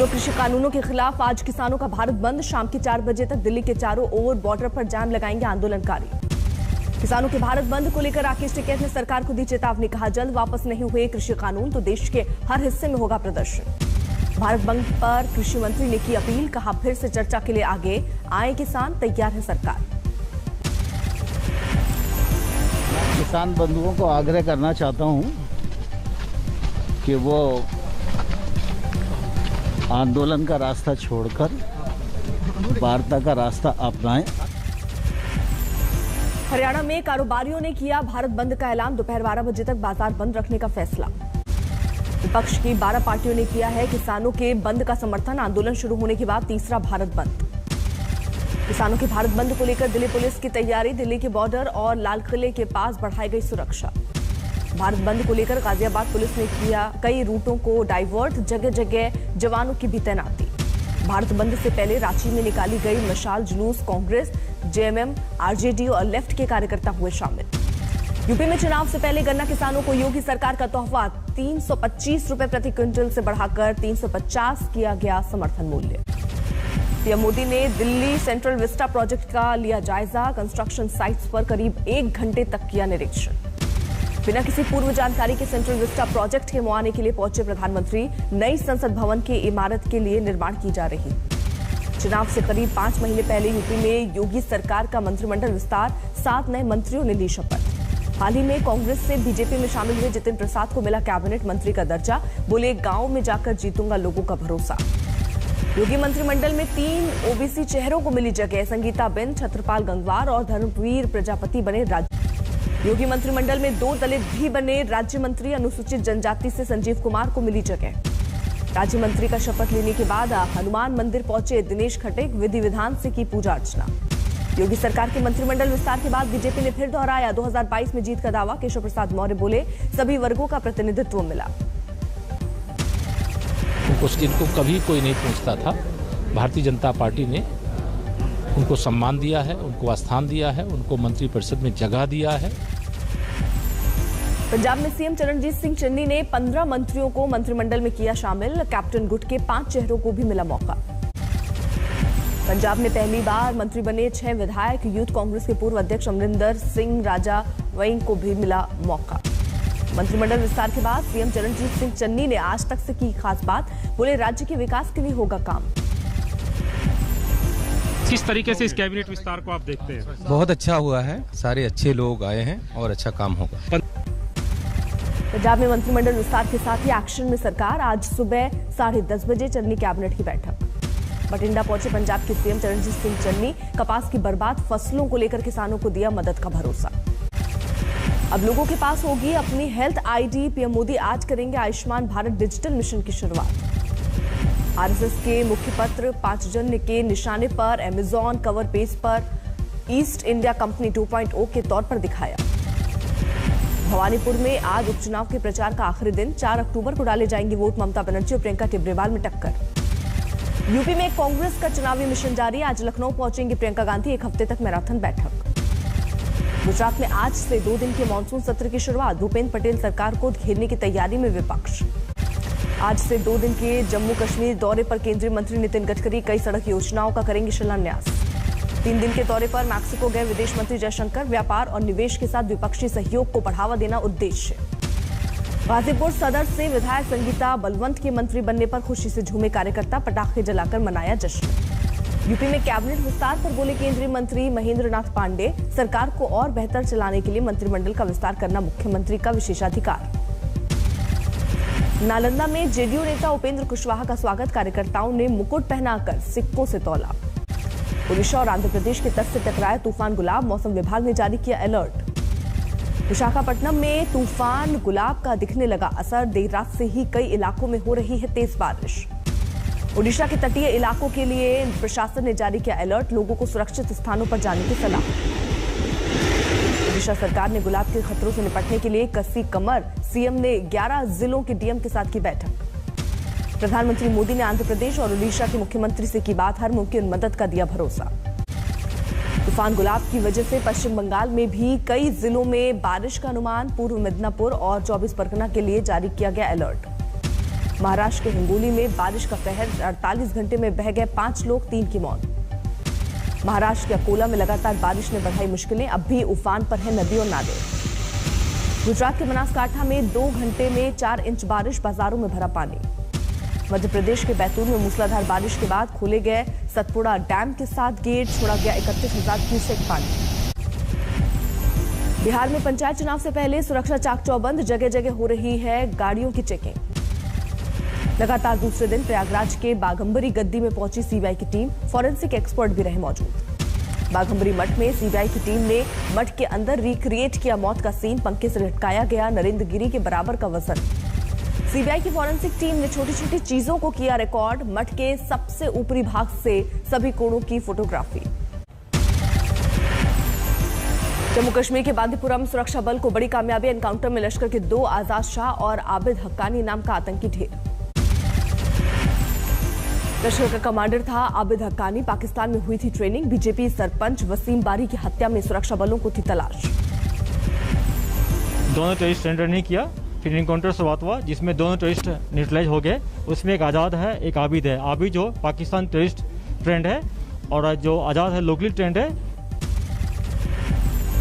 तीनों कृषि कानूनों के खिलाफ आज किसानों का भारत बंद। शाम के 4 बजे तक दिल्ली के चारों ओर बॉर्डर पर जाम लगाएंगे आंदोलनकारी। किसानों के भारत बंद को लेकर राकेश टिकैत ने सरकार को दी चेतावनी। कहा, जल्द वापस नहीं हुए कृषि कानून तो देश के हर हिस्से में होगा प्रदर्शन। भारत बंद पर कृषि मंत्री ने की अपील। कहा, फिर से चर्चा के लिए आगे आए किसान, तैयार है सरकार। किसान बंधुओं को आग्रह करना चाहता हूं कि वो आंदोलन का रास्ता छोड़कर वार्ता का रास्ता अपनाएं। हरियाणा में कारोबारियों ने किया भारत बंद का ऐलान। दोपहर 12 बजे तक बाजार बंद रखने का फैसला। विपक्ष की 12 पार्टियों ने किया है किसानों के बंद का समर्थन। आंदोलन शुरू होने के बाद तीसरा भारत बंद। किसानों के भारत बंद को लेकर दिल्ली पुलिस की तैयारी। दिल्ली के बॉर्डर और लाल किले के पास बढ़ाई गई सुरक्षा। भारत बंद को लेकर गाजियाबाद पुलिस ने किया कई रूटों को डाइवर्ट। जगह जगह जवानों की भी तैनाती। भारत बंद से पहले रांची में निकाली गई मशाल जुलूस। कांग्रेस, जेएमएम, आरजेडी और लेफ्ट के कार्यकर्ता हुए शामिल। यूपी में चुनाव से पहले गन्ना किसानों को योगी सरकार का तोहफा। 325 रुपए प्रति क्विंटल से बढ़ाकर 350 किया गया समर्थन मूल्य। पीएम मोदी ने दिल्ली सेंट्रल विस्टा प्रोजेक्ट का लिया जायजा। कंस्ट्रक्शन साइट्स पर करीब 1 घंटे तक किया निरीक्षण। बिना किसी पूर्व जानकारी के सेंट्रल विस्टा प्रोजेक्ट के मुआयने के लिए पहुंचे प्रधानमंत्री। नई संसद भवन की इमारत के लिए निर्माण की जा रही। चुनाव से करीब 5 महीने पहले यूपी में योगी सरकार का मंत्रिमंडल विस्तार। 7 नए मंत्रियों ने ली शपथ। हाल ही में कांग्रेस से बीजेपी में शामिल हुए जितिन प्रसाद को मिला कैबिनेट मंत्री का दर्जा। बोले, गांव में जाकर जीतूंगा लोगों का भरोसा। योगी मंत्रिमंडल में 3 ओबीसी चेहरों को मिली जगह। संगीता बेन, छत्रपाल गंगवार और धर्मवीर प्रजापति बने राज्य। योगी मंत्रिमंडल में 2 दलित भी बने राज्य मंत्री। अनुसूचित जनजाति से संजीव कुमार को मिली जगह। राज्य मंत्री का शपथ लेने के बाद हनुमान मंदिर पहुंचे दिनेश खटेक। विधि विधान से की पूजा अर्चना। योगी सरकार के मंत्रिमंडल विस्तार के बाद बीजेपी ने फिर दोहराया 2022 में जीत का दावा। केशव प्रसाद मौर्य बोले, सभी वर्गों का प्रतिनिधित्व मिला। इनको कभी कोई नहीं पूछता था। भारतीय जनता पार्टी ने उनको सम्मान दिया है, उनको स्थान दिया है, उनको मंत्रिपरिषद में जगह दिया है। पंजाब में सीएम चरणजीत सिंह चन्नी ने 15 मंत्रियों को मंत्रिमंडल में किया शामिल। कैप्टन गुट के 5 चेहरों को भी मिला मौका। पंजाब में पहली बार मंत्री बने 6 विधायक। यूथ कांग्रेस के पूर्व अध्यक्ष अमरिंदर सिंह राजा वहीं को भी मिला मौका। मंत्रिमंडल विस्तार के बाद सीएम चरणजीत सिंह चन्नी ने आज तक से की खास बात। बोले, राज्य के विकास के लिए होगा काम। किस तरीके से इस कैबिनेट विस्तार को आप देखते हैं? बहुत अच्छा हुआ है, सारे अच्छे लोग आए हैं और अच्छा काम होगा। पंजाब में मंत्रिमंडल विस्तार के साथ ही एक्शन में सरकार। आज सुबह 10:30 बजे चलनी कैबिनेट की बैठक। बठिंडा पहुंचे पंजाब के सीएम चरणजीत सिंह चन्नी। कपास की बर्बाद फसलों को लेकर किसानों को दिया मदद का भरोसा। अब लोगों के पास होगी अपनी हेल्थ आईडी। पीएम मोदी आज करेंगे आयुष्मान भारत डिजिटल मिशन की शुरुआत। आरएसएस के मुखपत्र 5 जन के निशाने पर अमेजॉन कवर पेज पर ईस्ट इंडिया कंपनी 2.0 के तौर पर दिखाया। भवानीपुर में आज उपचुनाव के प्रचार का आखिरी दिन। 4 अक्टूबर को डाले जाएंगे वोट। ममता बनर्जी और प्रियंका टिब्रेवाल में टक्कर। यूपी में कांग्रेस का चुनावी मिशन जारी। आज लखनऊ पहुंचेंगे प्रियंका गांधी। 1 हफ्ते तक मैराथन बैठक। गुजरात में आज से 2 दिन के मानसून सत्र की शुरुआत। भूपेंद्र पटेल सरकार को घेरने की तैयारी में विपक्ष। आज से 2 दिन के जम्मू कश्मीर दौरे पर केंद्रीय मंत्री नितिन गडकरी कई सड़क योजनाओं का करेंगे शिलान्यास। 3 दिन के दौरे पर मैक्सिको गए विदेश मंत्री जयशंकर। व्यापार और निवेश के साथ द्विपक्षीय सहयोग को बढ़ावा देना उद्देश्य। गाजीपुर सदर से विधायक संगीता बलवंत के मंत्री बनने पर खुशी से झूमे कार्यकर्ता। पटाखे जलाकर मनाया जश्न। यूपी में कैबिनेट विस्तार पर बोले केंद्रीय मंत्री महेंद्र नाथ पांडे। सरकार को और बेहतर चलाने के लिए मंत्रिमंडल का विस्तार करना मुख्यमंत्री का विशेषाधिकार। नालंदा में जेडीयू नेता उपेंद्र कुशवाहा का स्वागत। कार्यकर्ताओं ने मुकुट पहनाकर सिक्कों से तौला। ओडिशा और आंध्र प्रदेश के तट से टकराया तूफान गुलाब। मौसम विभाग ने जारी किया अलर्ट। विशाखापट्टनम में तूफान गुलाब का दिखने लगा असर। देर रात से ही कई इलाकों में हो रही है तेज बारिश। ओडिशा के तटीय इलाकों के लिए प्रशासन ने जारी किया अलर्ट। लोगों को सुरक्षित स्थानों पर जाने की सलाह। ओडिशा सरकार ने गुलाब के खतरों से निपटने के लिए कसी कमर। सीएम ने 11 जिलों के डीएम के साथ की बैठक। प्रधानमंत्री मोदी ने आंध्र प्रदेश और ओडिशा के मुख्यमंत्री से की बात। हर मुमकिन मदद का दिया भरोसा। तूफान गुलाब की वजह से पश्चिम बंगाल में भी कई जिलों में बारिश का अनुमान। पूर्व मिदनापुर और 24 परगना के लिए जारी किया गया अलर्ट। महाराष्ट्र के हिंगोली में बारिश का कहर, 48 घंटे में बह गए 5 लोग, 3 की मौत। महाराष्ट्र के अकोला में लगातार बारिश ने बढ़ाई मुश्किलें, अब भी उफान पर है नदी और नाले। गुजरात के बनासकांठा में 2 घंटे में 4 इंच बारिश, बाजारों में भरा पानी। मध्य प्रदेश के बैतूल में मूसलाधार बारिश के बाद खोले गए सतपुड़ा डैम के 7 गेट, छोड़ा गया 31,000 क्यूसेक पानी। बिहार में पंचायत चुनाव से पहले सुरक्षा चाक चौबंद, जगह जगह हो रही है गाड़ियों की चेकिंग। लगातार दूसरे दिन प्रयागराज के बाघंबरी गद्दी में पहुंची सीबीआई की टीम, फॉरेंसिक एक्सपर्ट भी रहे मौजूद। बाघंबरी मठ में सीबीआई की टीम ने मठ के अंदर रिक्रिएट किया मौत का सीन, पंखे से लटकाया गया नरेंद्र गिरी के बराबर का वजन। सीबीआई की फॉरेंसिक टीम ने छोटी छोटी चीजों को किया रिकॉर्ड, मठ के सबसे ऊपरी भाग से सभी कोणों की फोटोग्राफी। जम्मू कश्मीर के बांदीपुरा में सुरक्षा बल को बड़ी कामयाबी, एनकाउंटर में लश्कर के 2 आजाद शाह और आबिद हक्कानी नाम का आतंकी ढेर। लश्कर का कमांडर था आबिद हक्कानी, पाकिस्तान में हुई थी ट्रेनिंग। बीजेपी सरपंच वसीम बारी की हत्या में सुरक्षा बलों को थी तलाश। दोनों टेररिस्ट सरेंडर नहीं किया, फिर इनकाउंटर शुरुआत हुआ जिसमें दोनों टेररिस्ट न्यूट्रलाइज हो गए। उसमें एक आज़ाद है, एक आबिद है। आबिद जो पाकिस्तान टेररिस्ट ट्रेंड है और जो आज़ाद है लोकली ट्रेंड है।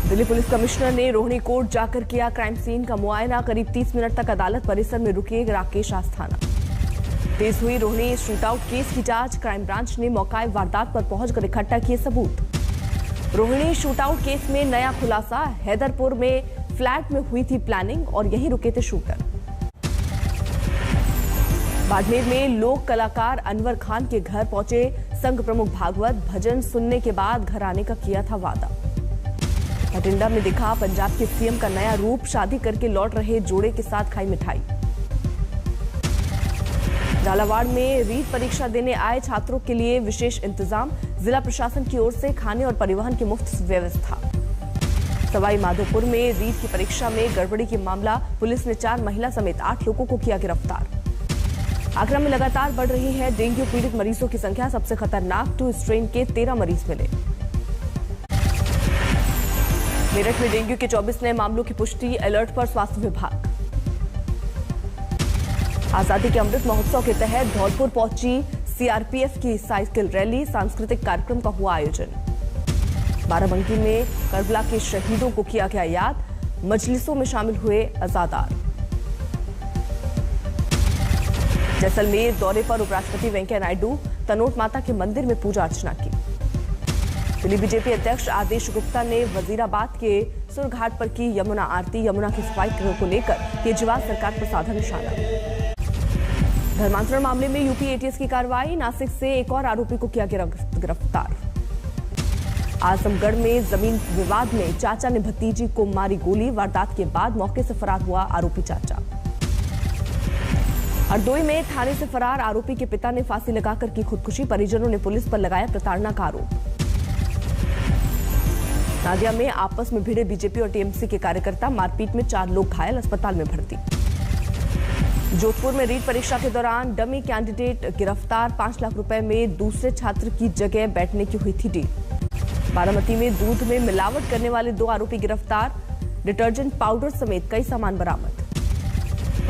दिल्ली पुलिस कमिश्नर ने रोहिणी कोर्ट जाकर किया क्राइम सीन का मुआयना, करीब 30 मिनट तक अदालत परिसर में रुके राकेश आस्थाना। तेज हुई रोहिणी शूटआउट केस की जांच, क्राइम ब्रांच ने मौका वारदात पर पहुंचकर इकट्ठा किए सबूत। रोहिणी शूटआउट केस में नया खुलासा, हैदरपुर में फ्लैट में हुई थी प्लानिंग और यहीं रुके थे शूटर। बाड़मेर में लोक कलाकार अनवर खान के घर पहुंचे संघ प्रमुख भागवत, भजन सुनने के बाद घर आने का किया था वादा। बठिंडा में दिखा पंजाब के सीएम का नया रूप, शादी करके लौट रहे जोड़े के साथ खाई मिठाई। झालावाड़ में रीट परीक्षा देने आए छात्रों के लिए विशेष इंतजाम, जिला प्रशासन की ओर से खाने और परिवहन की मुफ्त व्यवस्था। सवाई माधोपुर में रीट की परीक्षा में गड़बड़ी की मामला, पुलिस ने 4 महिला समेत 8 लोगों को किया गिरफ्तार। आगरा में लगातार बढ़ रही है डेंगू पीड़ित मरीजों की संख्या, सबसे खतरनाक 2 स्ट्रेन के 13 मरीज मिले। मेरठ में डेंगू के 24 नए मामलों की पुष्टि, अलर्ट पर स्वास्थ्य विभाग। आजादी के अमृत महोत्सव के तहत धौलपुर पहुंची सीआरपीएफ की साइकिल रैली, सांस्कृतिक कार्यक्रम का हुआ आयोजन। बाराबंकी में करबला के शहीदों को किया गया याद, मजलिसों में शामिल हुए अजादार। जैसलमेर दौरे पर उपराष्ट्रपति वेंकैया नायडू, तनोट माता के मंदिर में पूजा अर्चना की। दिल्ली बीजेपी अध्यक्ष आदेश गुप्ता ने वजीराबाद के सुरघाट पर की यमुना आरती, यमुना की सफाई को लेकर केजरीवाल सरकार पर साधा निशाना। धर्मांतरण मामले में यूपी एटीएस की कार्रवाई, नासिक से एक और आरोपी को किया गिरफ्तार। आजमगढ़ में जमीन विवाद में चाचा ने भतीजी को मारी गोली, वारदात के बाद मौके से फरार हुआ आरोपी चाचा। हरदोई में थाने से फरार आरोपी के पिता ने फांसी लगाकर की खुदकुशी, परिजनों ने पुलिस पर लगाया प्रताड़ना का आरोप। नादिया में आपस में भिड़े बीजेपी और टीएमसी के कार्यकर्ता, मारपीट में 4 लोग घायल, अस्पताल में भर्ती। जोधपुर में रीट परीक्षा के दौरान डमी कैंडिडेट गिरफ्तार, 5 लाख रुपए में दूसरे छात्र की जगह बैठने की हुई थी डील। बारामती में दूध में मिलावट करने वाले 2 आरोपी गिरफ्तार, डिटर्जेंट पाउडर समेत कई सामान बरामद।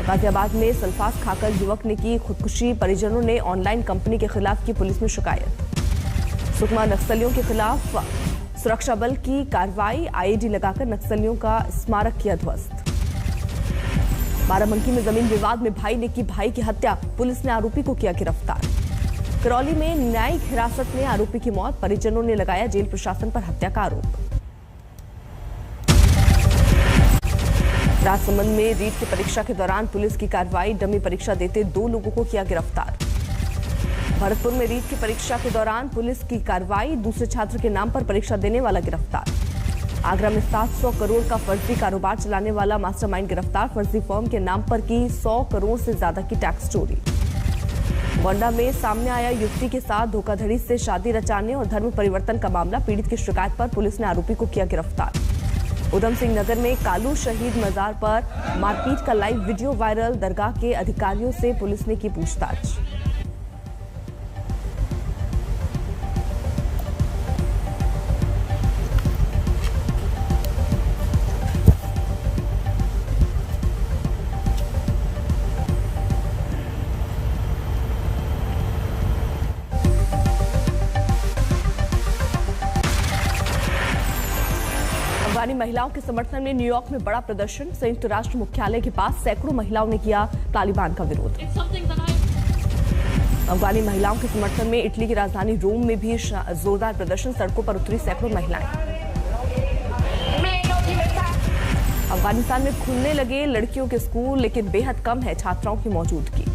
गाजियाबाद में सल्फास खाकर युवक ने की खुदकुशी, परिजनों ने ऑनलाइन कंपनी के खिलाफ की पुलिस में शिकायत। सुकमा नक्सलियों के खिलाफ सुरक्षा बल की कार्रवाई, आईईडी लगाकर नक्सलियों का स्मारक किया ध्वस्त। बाराबंकी में जमीन विवाद में भाई ने की भाई की हत्या, पुलिस ने आरोपी को किया गिरफ्तार। करौली में न्यायिक हिरासत में आरोपी की मौत, परिजनों ने लगाया जेल प्रशासन पर हत्या का आरोप। राजसमंद में रीट की परीक्षा के दौरान पुलिस की कार्रवाई, डमी परीक्षा देते 2 लोगों को किया गिरफ्तार। भरतपुर में रीट की परीक्षा के दौरान पुलिस की कार्रवाई, दूसरे छात्र के नाम पर परीक्षा देने वाला गिरफ्तार। आगरा में 700 करोड़ का फर्जी कारोबार चलाने वाला मास्टरमाइंड गिरफ्तार, फर्जी फर्म के नाम पर की 100 करोड़ से ज्यादा की टैक्स चोरी। गोंडा में सामने आया युवती के साथ धोखाधड़ी से शादी रचाने और धर्म परिवर्तन का मामला, पीड़ित की शिकायत पर पुलिस ने आरोपी को किया गिरफ्तार। उधम सिंह नगर में कालू शहीद मजार पर मारपीट का लाइव वीडियो वायरल, दरगाह के अधिकारियों से पुलिस ने की पूछताछ। अफगानी महिलाओं के समर्थन में न्यूयॉर्क में बड़ा प्रदर्शन। संयुक्त राष्ट्र मुख्यालय के पास सैकड़ों महिलाओं ने किया तालिबान का विरोध। अफगानी महिलाओं के समर्थन में इटली की राजधानी रोम में भी जोरदार प्रदर्शन। सड़कों पर उतरी सैकड़ों महिलाएं। अफगानिस्तान में खुलने लगे लड़कियों के स्कूल, लेकिन बेहद कम है छात्राओं की मौजूदगी।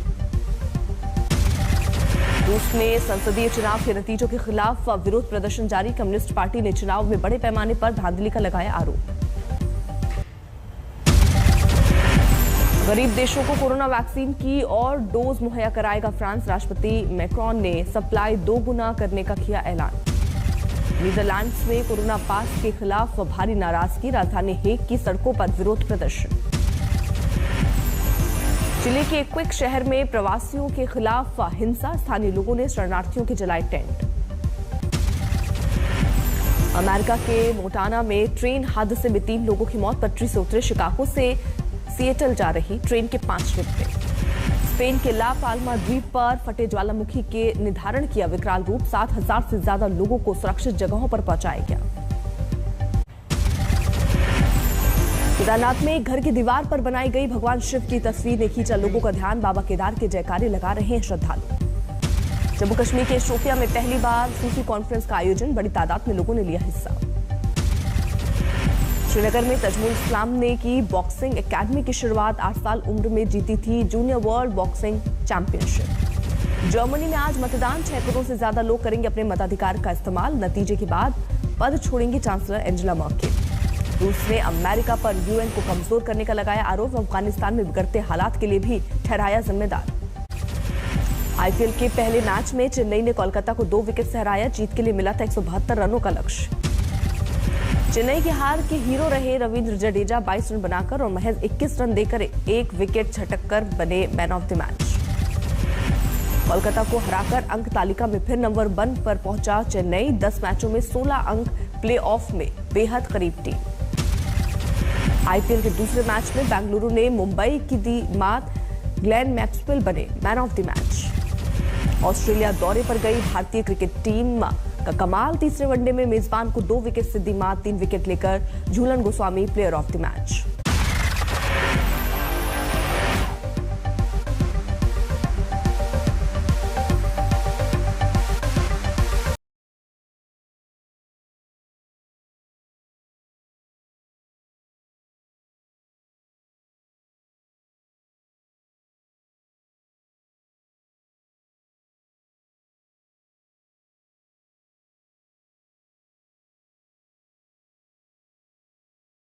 रूस में संसदीय चुनाव के नतीजों के खिलाफ विरोध प्रदर्शन जारी। कम्युनिस्ट पार्टी ने चुनाव में बड़े पैमाने पर धांधली का लगाया आरोप। गरीब देशों को कोरोना वैक्सीन की और डोज मुहैया कराएगा फ्रांस। राष्ट्रपति मैक्रोन ने सप्लाई 2 गुना करने का किया ऐलान। नीदरलैंड्स में कोरोना पास के खिलाफ भारी नाराजगी। राजधानी हेग की सड़कों पर विरोध प्रदर्शन। चिली के क्विक शहर में प्रवासियों के खिलाफ हिंसा। स्थानीय लोगों ने शरणार्थियों के जलाए टेंट। अमेरिका के मोंटाना में ट्रेन हादसे में 3 लोगों की मौत। पटरी से उतरे शिकागो से सिएटल जा रही ट्रेन के 5 डिब्बे। स्पेन के ला पाल्मा द्वीप पर फटे ज्वालामुखी के निर्धारण किया विकराल रूप। 7,000 से ज्यादा लोगों को सुरक्षित जगहों पर पहुंचाया गया। केदारनाथ में घर की दीवार पर बनाई गई भगवान शिव की तस्वीर ने खींचा लोगों का ध्यान। बाबा केदार के जयकारे लगा रहे हैं श्रद्धालु। जम्मू कश्मीर के शोपियां में पहली बार सूफी कॉन्फ्रेंस का आयोजन। बड़ी तादाद में लोगों ने लिया हिस्सा। श्रीनगर में तजमुल इस्लाम ने की बॉक्सिंग एकेडमी की शुरुआत। 8 साल उम्र में जीती थी junior world boxing championship. Germany में आज मतदान। 6 करोड़ से ज्यादा लोग करेंगे अपने मताधिकार का इस्तेमाल। नतीजे के बाद पद छोड़ेंगी चांसलर एंजेला मर्केल। रूस ने अमेरिका पर यूएन को कमजोर करने का लगाया आरोप। अफगानिस्तान में बिगड़ते हालात के लिए भी ठहराया जिम्मेदार। आईपीएल के पहले मैच में चेन्नई ने कोलकाता को 2 विकेट से हराया। जीत के लिए मिला था 172 रनों का लक्ष्य। चेन्नई की हार के हीरो रहे रविंद्र जडेजा 22 रन बनाकर और महज 21 रन देकर 1 विकेट झटककर बने man of the match. Kolkata को हराकर अंक तालिका में फिर नंबर 1 पर पहुंचा चेन्नई। 10 मैचों में 16 अंक। प्लेऑफ में बेहद करीब टीम। आईपीएल के दूसरे मैच में बेंगलुरु ने मुंबई की दी मात। ग्लेन मैक्सवेल बने man of the match. Australia दौरे पर गई भारतीय क्रिकेट टीम का कमाल। तीसरे वनडे में मेजबान को 2 विकेट से दी मात। 3 विकेट लेकर Jhulan Goswami player of the match.